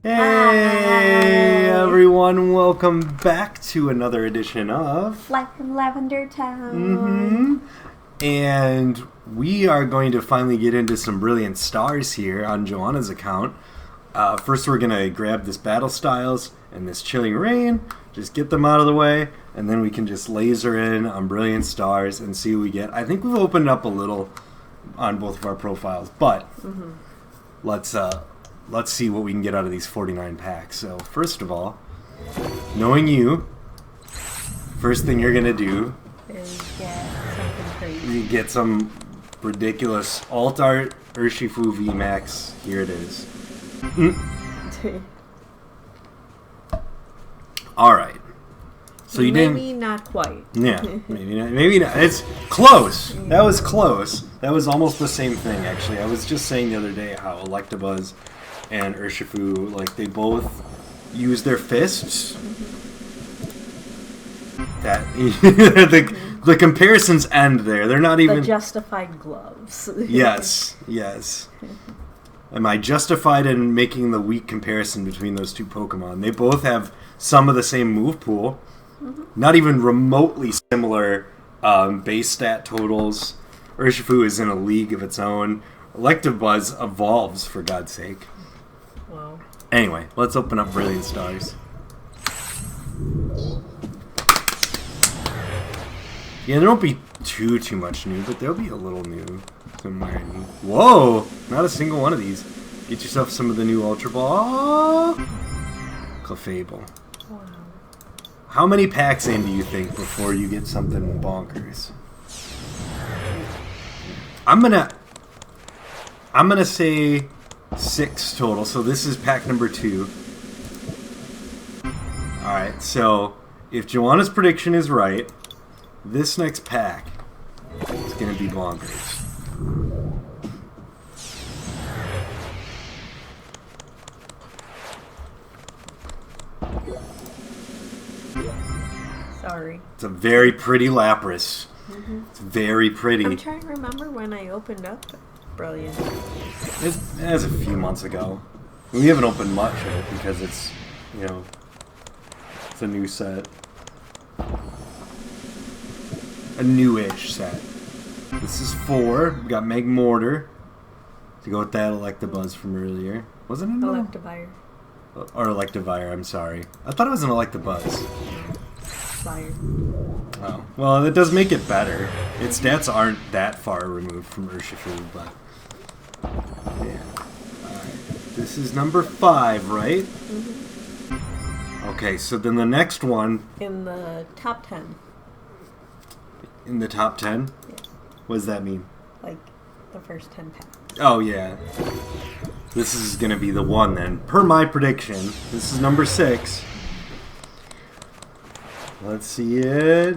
Hey everyone, welcome back to another edition of Life in Lavender Town. And we are going to finally get into some brilliant stars here on Joanna's account. First we're going to grab this Battle Styles and this Chilling Rain, just get them out of the way, and then we can just laser in on brilliant stars and see what we get. I think we've opened up a little on both of our profiles, but let's see what we can get out of these 49 packs. So first of all, knowing you, first thing you're gonna do is get something crazy. You get some ridiculous alt art Urshifu VMAX. Here it is. All right. So you didn't. Maybe not quite. Yeah, maybe not. Maybe not. It's close. That was close. That was almost the same thing, actually. I was just saying the other day how Electabuzz and Urshifu, like, they both use their fists. That the comparisons end there. They're not even the justified gloves. Yes. Am I justified in making the weak comparison between those two Pokemon? They both have some of the same move pool. Not even remotely similar base stat totals. Urshifu is in a league of its own. Electabuzz evolves, for God's sake. Wow. Anyway, let's open up Brilliant Stars. Yeah, there won't be too much new, but there'll be a little new. Whoa! Not a single one of these. Get yourself some of the new Ultra Ball. Clefable. Wow. How many packs in do you think before you get something bonkers? I'm gonna say 6 total. So this is pack number 2. All right. So if Joanna's prediction is right, this next pack is gonna be bonkers. Sorry. It's a very pretty Lapras. It's very pretty. I'm trying to remember when I opened up Brilliant. It was a few months ago. We haven't opened much of it because it's, it's a new set. A newish set. This is 4. We got Magmortar to go with that Electabuzz from earlier. Wasn't it? Electivire. Or Electivire, I'm sorry. I thought it was an Electabuzz. Fire. Oh. Well, it does make it better. Its stats aren't that far removed from Urshifu, but... yeah. Alright. This is number 5, right? Okay, so then the next one... In the top 10. In the top 10? Yeah. What does that mean? Like, the first 10 packs. Oh, yeah. This is going to be the one, then. Per my prediction, this is number 6. Let's see it.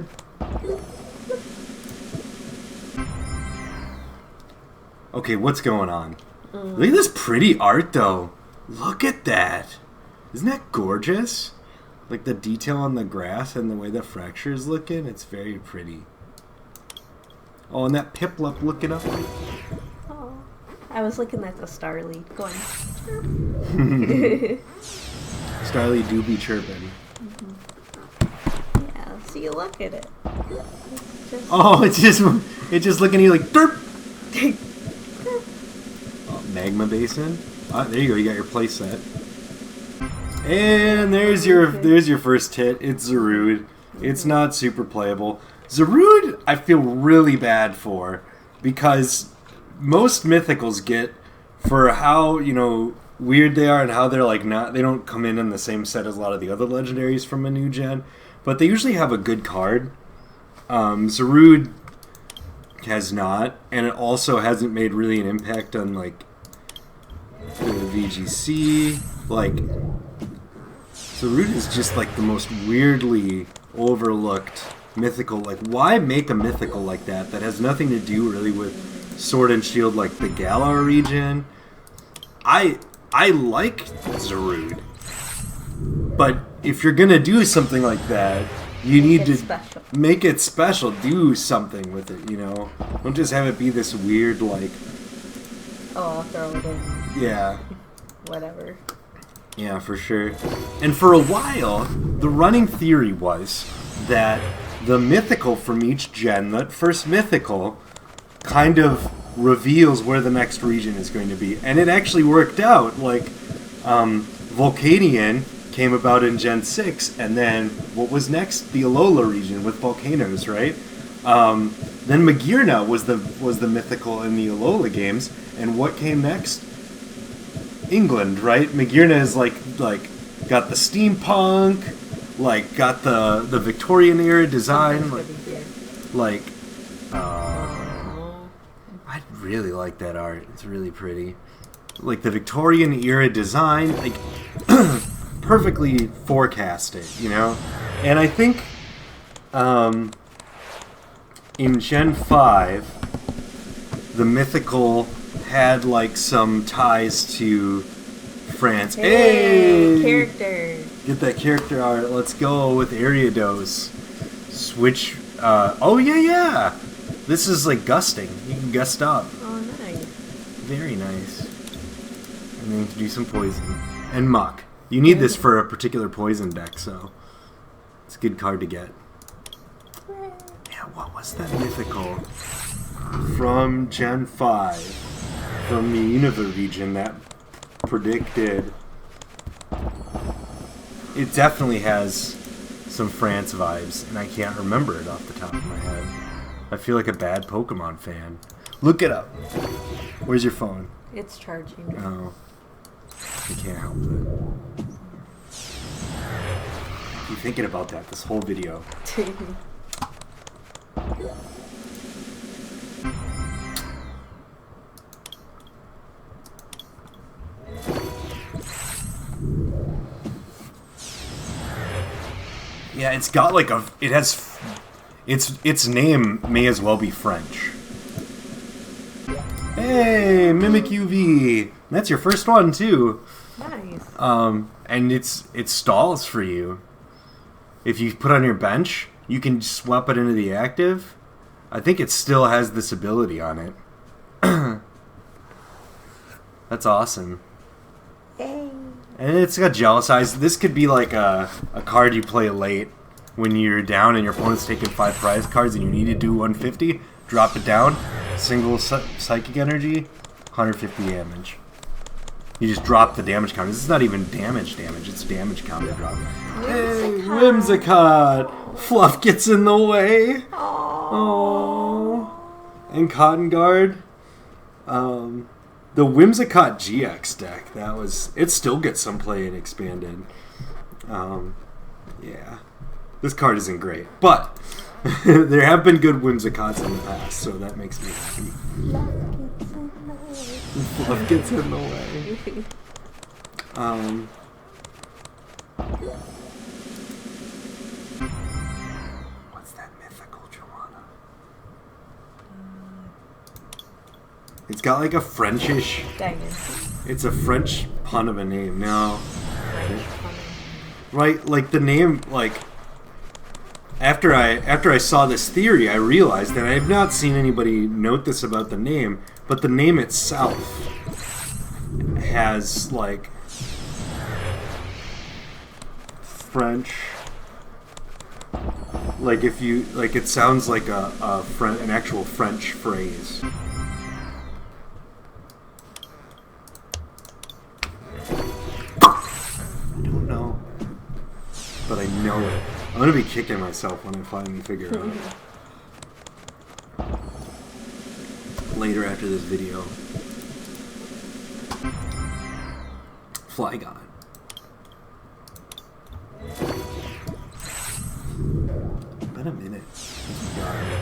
Okay, what's going on? Look at this pretty art, though. Look at that. Isn't that gorgeous? Like the detail on the grass and the way the fracture is looking. It's very pretty. Oh, and that Piplup looking up. Oh, I was looking at the Starly going. Starly do be chirping. Yeah, see, look at it. It's just looking at you like derp. Magma Basin. There you go. You got your play set. And there's your first hit. It's Zarude. It's not super playable. Zarude, I feel really bad for because most mythicals get for how weird they are and how they're like they don't come in the same set as a lot of the other legendaries from a new gen, but they usually have a good card. Zarude has not, and it also hasn't made really an impact on like the VGC. Like Zarude is just like the most weirdly overlooked mythical. Like, why make a mythical like that has nothing to do really with Sword and Shield, like the Galar region? I like Zarude, but if you're gonna do something like that, you need to make it special. Do something with it, Don't just have it be this weird, like... Oh, I'll throw it in. Yeah. Whatever. Yeah, for sure. And for a while, the running theory was that the mythical from each gen, that first mythical, kind of reveals where the next region is going to be. And it actually worked out. Like, Volcanion came about in Gen 6, and then what was next? The Alola region with volcanoes, right? Then Magearna was the mythical in the Alola games, and what came next? England, right? Magearna is like got the steampunk, like got the Victorian era design, like I really like that art. It's really pretty. Like the Victorian era design, like perfectly forecast it, you know? And I think in Gen 5 the mythical had like some ties to France. Hey! Character! Get that character art. Let's go with Ariados. Switch. Oh, yeah! This is like gusting. You can gust up. Oh, nice. Very nice. And then you can do some poison. And muck. You need this for a particular poison deck, so it's a good card to get. Yeah, what was that mythical from Gen 5? From the Unova region that predicted. It definitely has some France vibes, and I can't remember it off the top of my head. I feel like a bad Pokemon fan. Look it up. Where's your phone? It's charging. Oh. I can't help it. I've been thinking about that this whole video. Yeah, it's got like a. It has. Its name may as well be French. Hey, Mimic UV. That's your first one too. Nice. And it stalls for you. If you put on your bench, you can swap it into the active. I think it still has this ability on it. That's awesome. Hey. And it's got Jealous Eyes. This could be like a card you play late when you're down and your opponent's taking 5 prize cards and you need to do 150. Drop it down. Single Psychic Energy. 150 damage. You just drop the damage counter. This is not even damage. It's damage counter drop. Hey, Whimsicott! Fluff gets in the way. Oh. And Cotton Guard. The Whimsicott GX deck, it still gets some play in Expanded. Yeah. This card isn't great, but there have been good Whimsicotts in the past, so that makes me happy. Love gets in the way. What's that mythical Joanna? It's got like a Frenchish. It's a French pun of a name. No. Right, like the name, like after I saw this theory, I realized that I have not seen anybody note this about the name, but the name itself has like French. Like if you like, it sounds like an actual French phrase. But I know it. I'm gonna be kicking myself when I finally figure it out. Later after this video. Flygon. Been a minute since we got it.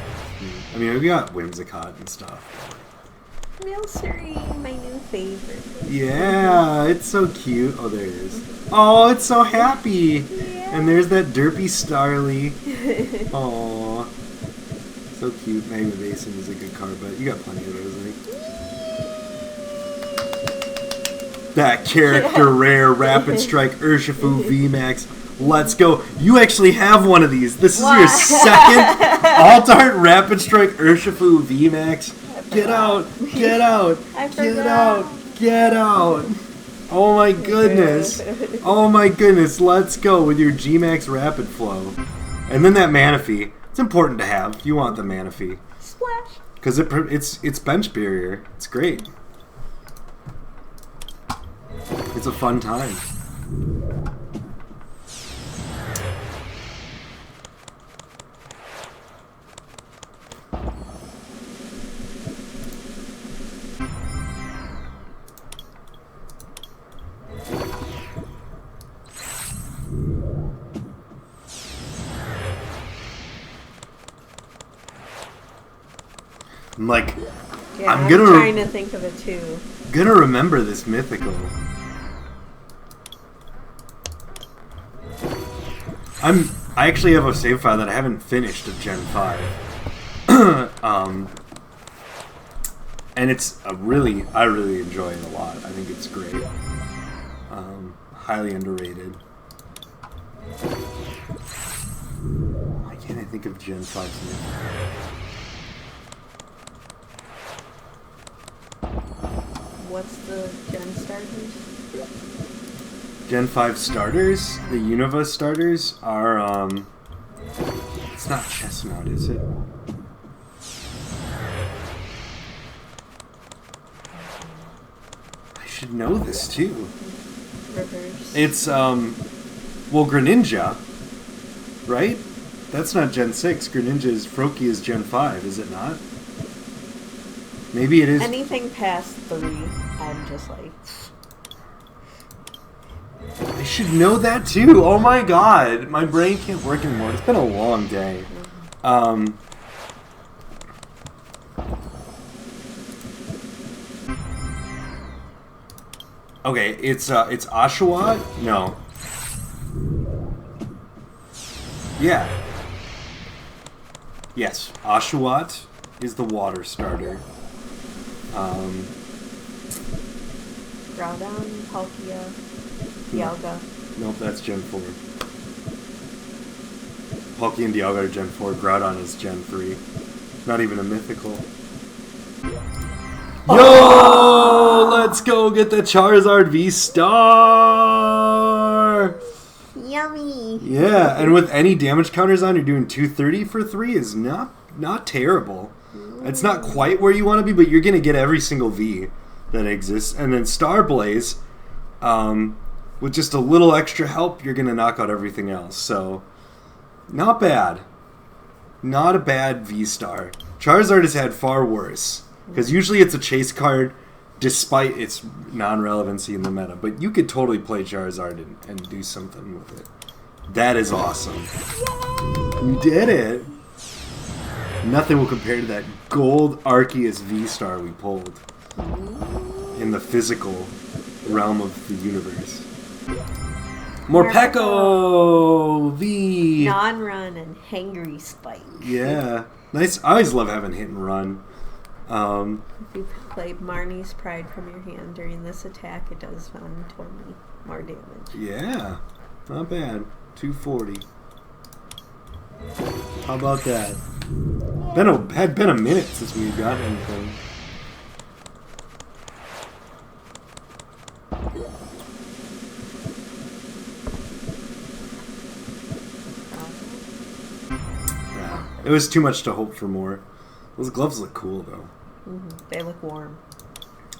I mean, we got Whimsicott and stuff. Milcery, my new favorite. Yeah, it's so cute. Oh, there it is. Oh, it's so happy. Yeah. And there's that derpy Starly. Aw. So cute. Magma Basin is a good card, but you got plenty of those, like. That character rare Rapid Strike Urshifu VMAX. Let's go. You actually have one of these. This is your second Alt-Art Rapid Strike Urshifu VMAX. Get out! Get out! Get out! Get out! Oh my goodness. Oh my goodness. Let's go with your G-Max Rapid Flow. And then that Manaphy. It's important to have. You want the Manaphy. Splash. Because it's bench barrier. It's great. It's a fun time. I'm like, Yeah, I'm trying to think of it too. Gonna remember this mythical. I actually have a save file that I haven't finished of Gen 5. And it's I really enjoy it a lot. I think it's great. Highly underrated. Why can't I think of Gen 5's mythical? What's the Gen starters? Gen 5 starters, the Unova starters, are, it's not Chestnut, is it? I should know this, too. Reverse. It's, well, Greninja, right? That's not Gen 6. Froakie is Gen 5, is it not? Maybe it is. Anything past 3, I'm just like... I should know that too. Oh my god. My brain can't work anymore. It's been a long day. Okay, it's Oshawott? No. Yeah. Yes, Oshawott is the water starter. Groudon, Palkia, Dialga. Nope, that's Gen 4. Palkia and Dialga are Gen 4. Groudon is Gen 3. Not even a mythical. Yo! Let's go get the Charizard V-Star! Yummy! Yeah, and with any damage counters on, you're doing 230 for 3 is not terrible. It's not quite where you want to be, but you're going to get every single V that exists. And then Star Blaze, with just a little extra help, you're going to knock out everything else. So, not bad. Not a bad V-Star. Charizard has had far worse. Because usually it's a chase card, despite its non-relevancy in the meta. But you could totally play Charizard and do something with it. That is awesome. You did it! Nothing will compare to that gold Arceus V-Star we pulled in the physical realm of the universe. Morpeko V! Non-run and Hangry Spike. Yeah. Nice. I always love having hit and run. If you play Marnie's Pride from your hand during this attack, it does 120 more damage. Yeah. Not bad. 240. How about that? Had been a minute since we had gotten anything. Yeah. It was too much to hope for more. Those gloves look cool, though. They look warm.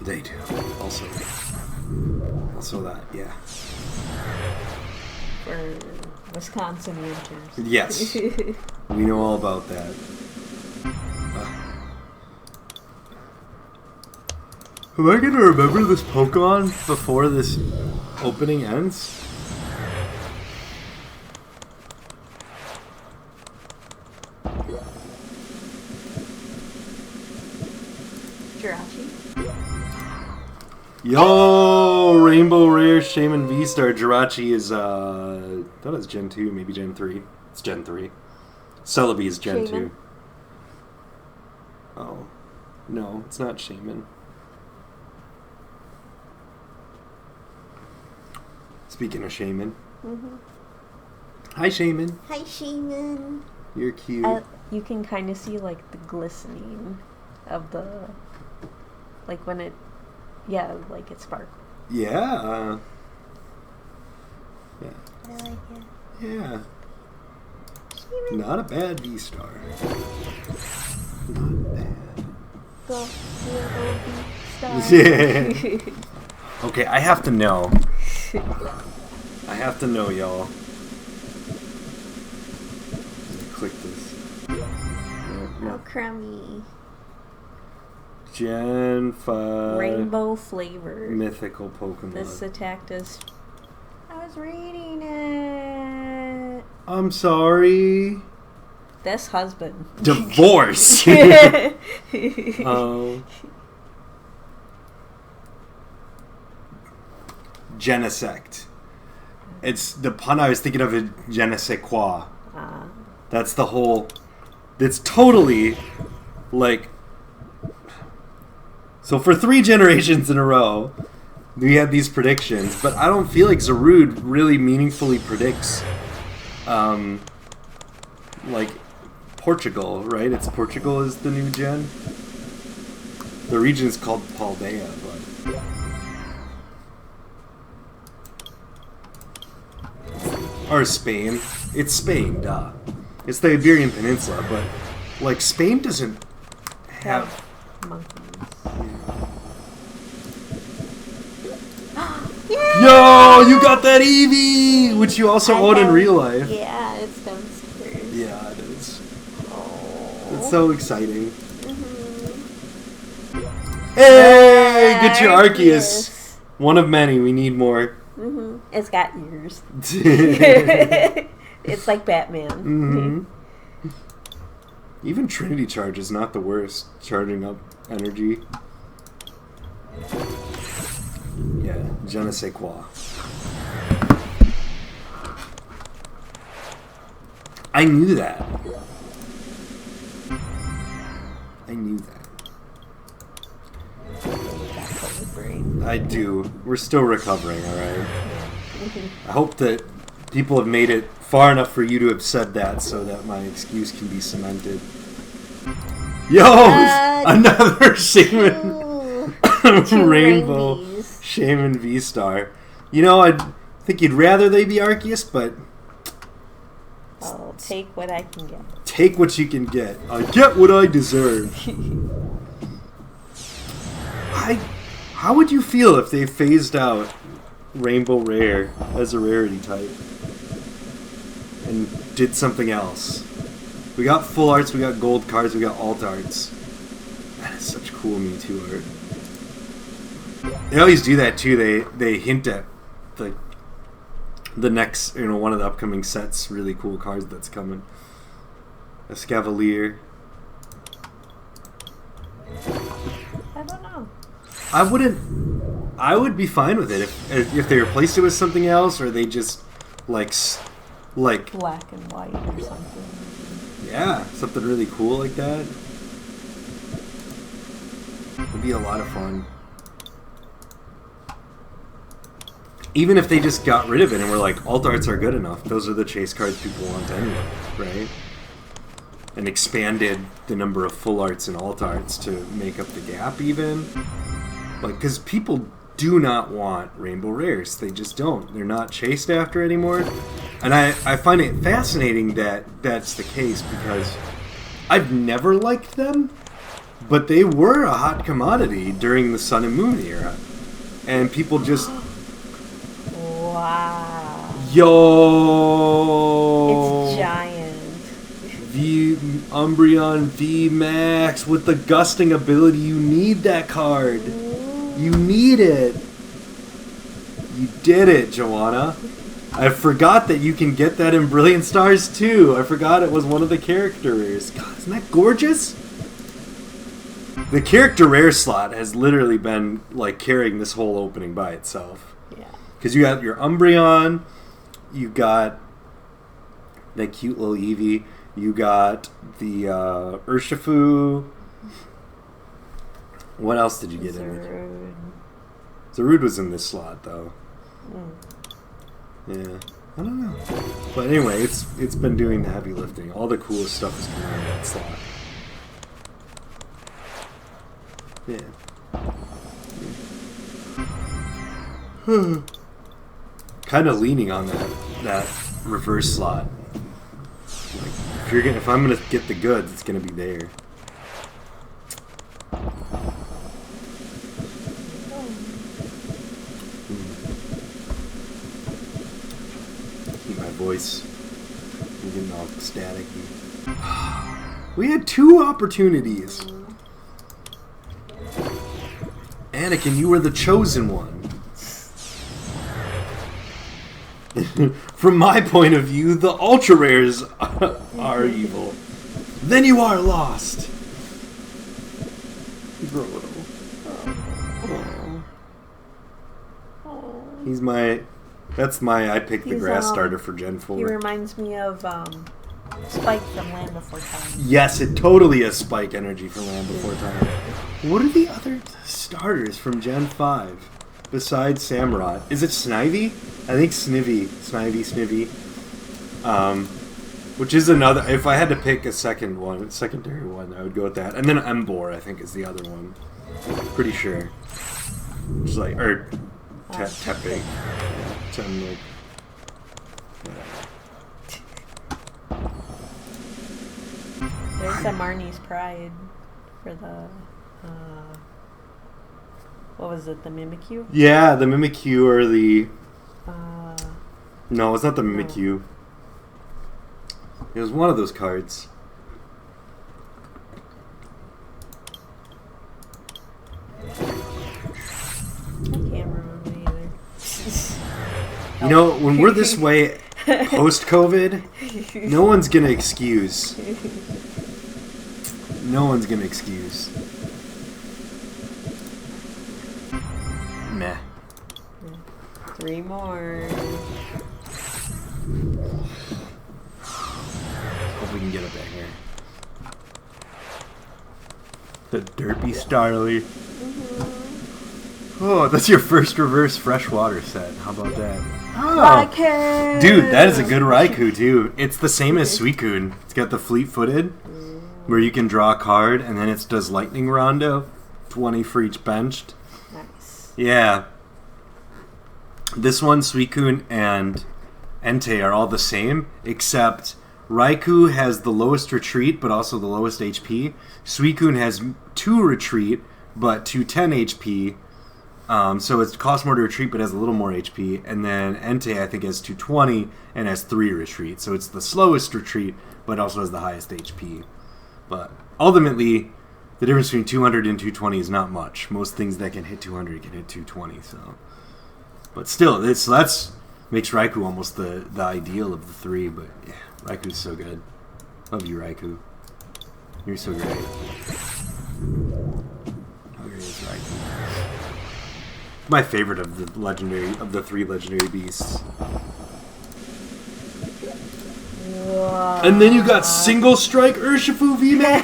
They do. Also that, yeah. For Wisconsin winters. Yes. We know all about that. Am I going to remember this Pokemon before this opening ends? Jirachi. Yo! Rainbow Rare Shaman V-Star. Jirachi is, I thought it was Gen 2, maybe Gen 3. It's Gen 3. Celebi is Gen Shaman. 2. Oh. No, it's not Shaman. Speaking of Shaman. Hi, Shaman. Hi, Shaman. You're cute. You can kind of see, like, the glistening of the... Like, when it... Yeah, like, it sparkles. Yeah. Yeah. I like it. Yeah. Not a bad V-Star. Not bad. Go, star. Yeah. Okay, I have to know. I have to know, y'all. Click this. Oh, crummy. Gen 5. Rainbow flavor. Mythical Pokemon. This attack does. I was reading it. I'm sorry. This husband. Divorce. Genesect. It's the pun I was thinking of. It je ne sais quoi. That's the whole. It's totally like. So for 3 generations in a row, we had these predictions, but I don't feel like Zarude really meaningfully predicts, like Portugal, right? It's Portugal is the new gen. The region is called Paldea, but. Or Spain. It's Spain, duh. It's the Iberian Peninsula, but like Spain doesn't have monkeys. Yeah. Yo, you got that Eevee, which you also own in real life. Yeah, it's downstairs. Yeah, it is. Oh. It's so exciting. Hey, get your Arceus. One of many. We need more. It's got ears. It's like Batman. Even Trinity Charge is not the worst. Charging up energy. Yeah, je ne sais quoi. I knew that. I knew that. I do. We're still recovering, alright? I hope that people have made it far enough for you to have said that so that my excuse can be cemented. Yo! Another Shaman Rainbow Shaman V-Star. You know, I think you'd rather they be Arceus, but I'll take what I can get. Take what you can get. I get what I deserve. How would you feel if they phased out Rainbow Rare as a rarity type and did something else? We got full arts, we got gold cards, we got alt arts. That is such cool Mewtwo art. They always do that too. They hint at the next, one of the upcoming sets, really cool cards that's coming. A Scavalier. I don't know. I would be fine with it if they replaced it with something else, or they just like black and white or something. Yeah, something really cool like that. Would be a lot of fun. Even if they just got rid of it and were like, alt arts are good enough. Those are the chase cards people want anyway, right? And expanded the number of full arts and alt arts to make up the gap even. Like, because people do not want Rainbow Rares. They just don't. They're not chased after anymore. And I find it fascinating that that's the case, because I've never liked them, but they were a hot commodity during the Sun and Moon era. And people just... Wow. Yo! It's giant. Umbreon V Max with the gusting ability. You need that card. You need it. You did it, Joanna. I forgot that you can get that in Brilliant Stars too. I forgot it was one of the character rares. God, isn't that gorgeous? The character rare slot has literally been like carrying this whole opening by itself. Yeah. Because you got your Umbreon, you got that cute little Eevee, you got the Urshifu. What else did you get in? Zarude was in this slot though. Yeah, I don't know. But anyway, it's been doing the heavy lifting. All the coolest stuff is coming out of that slot. Yeah. Kind of leaning on that reverse slot. Like, if I'm gonna get the goods, it's gonna be there. Keep my voice. I'm getting all staticky. We had 2 opportunities. Anakin, you were the chosen one. From my point of view, the ultra rares are evil. Then you are lost. He's my. That's my. I picked the grass starter for Gen 4. He reminds me of Spike from Land Before Time. Yes, it totally has Spike energy for Land Before Time. What are the other starters from Gen 5 besides Samurott? Is it Snivy? I think Snivy. Which is another. If I had to pick a secondary one, I would go with that. And then Embor, I think, is the other one. Pretty sure. It's like Tepe. Like, there's a Marnie's Pride for the what was it? The Mimikyu? Yeah, the Mimikyu or the. No, it's not the Mimikyu. It was one of those cards. I can't remember either. You know, when we're this way post-COVID, no one's gonna excuse. No one's gonna excuse. Meh. 3 more. Hope we can get a banger. The Derpy Starly. Oh, that's your first reverse freshwater set. How about that? Oh. Raikou! Dude, that is a good Raikou, too. It's the same as Suicune. It's got the fleet-footed, where you can draw a card, and then it does Lightning Rondo. 20 for each benched. Nice. Yeah. This one, Suicune and Entei are all the same, except Raikou has the lowest retreat, but also the lowest HP. Suicune has 2 retreat, but 210 HP. So it costs more to retreat, but has a little more HP. And then Entei, I think, has 220 and has 3 retreat. So it's the slowest retreat, but also has the highest HP. But ultimately, the difference between 200 and 220 is not much. Most things that can hit 200 can hit 220. So, but still, that's makes Raikou almost the ideal of the 3. But yeah, Raikou's so good. Love you, Raikou. You're so great. How great is Raikou? My favorite of the 3 legendary beasts. Wow. And then you got Single Strike Urshifu VMAX.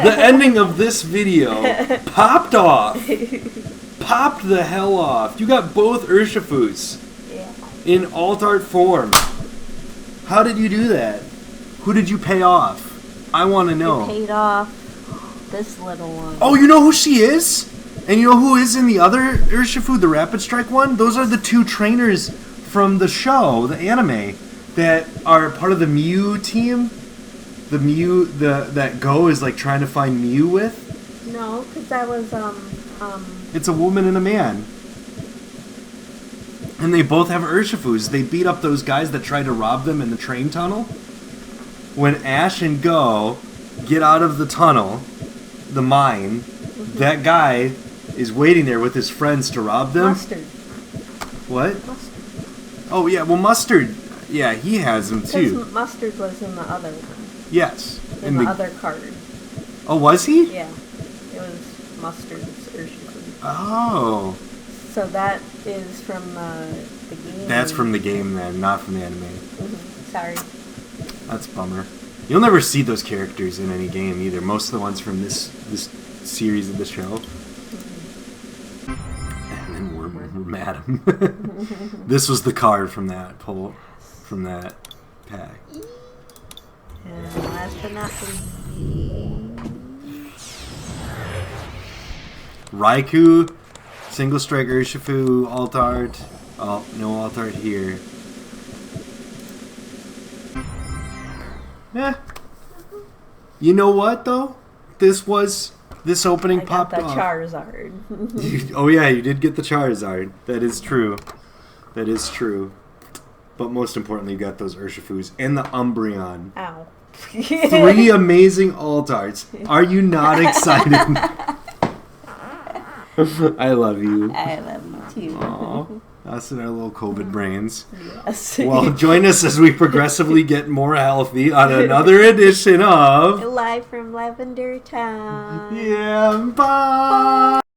The ending of this video popped off. Popped the hell off. You got both Urshifus in alt art form. How did you do that? Who did you pay off? I want to know. I paid off this little one. Oh, you know who she is? And you know who is in the other Urshifu, the Rapid Strike one? Those are the 2 trainers from the show, the anime, that are part of the Mew team. The Mew, that Go is like trying to find Mew with. No, because that was It's a woman and a man. And they both have Urshifus. They beat up those guys that tried to rob them in the train tunnel. When Ash and Go get out of the tunnel, the mine, that guy is waiting there with his friends to rob them. Mustard. What? Mustard. Oh, yeah, well, Mustard, yeah, he has them too. Because Mustard was in the other one. Yes. In the other card. Oh, was he? Yeah. It was Mustard's Urshifu. Oh. So that is from the game. That's from the game then, not from the anime. Sorry. That's a bummer. You'll never see those characters in any game either. Most of the ones from this series of the show. And then we're mad at him. This was the card from that pack. And last but not least, Raikou, Single Strike Urshifu, Alt Art. Oh, no alt art here. Eh. You know what, though? This opening popped off. I got the Charizard. Oh, yeah, you did get the Charizard. That is true. That is true. But most importantly, you got those Urshifus and the Umbreon. Ow. 3 amazing alt arts. Are you not excited? I love you. I love you too. Aww. Us and our little COVID brains. Yes. Well, join us as we progressively get more healthy on another edition of Live from Lavender Town. Yeah, bye.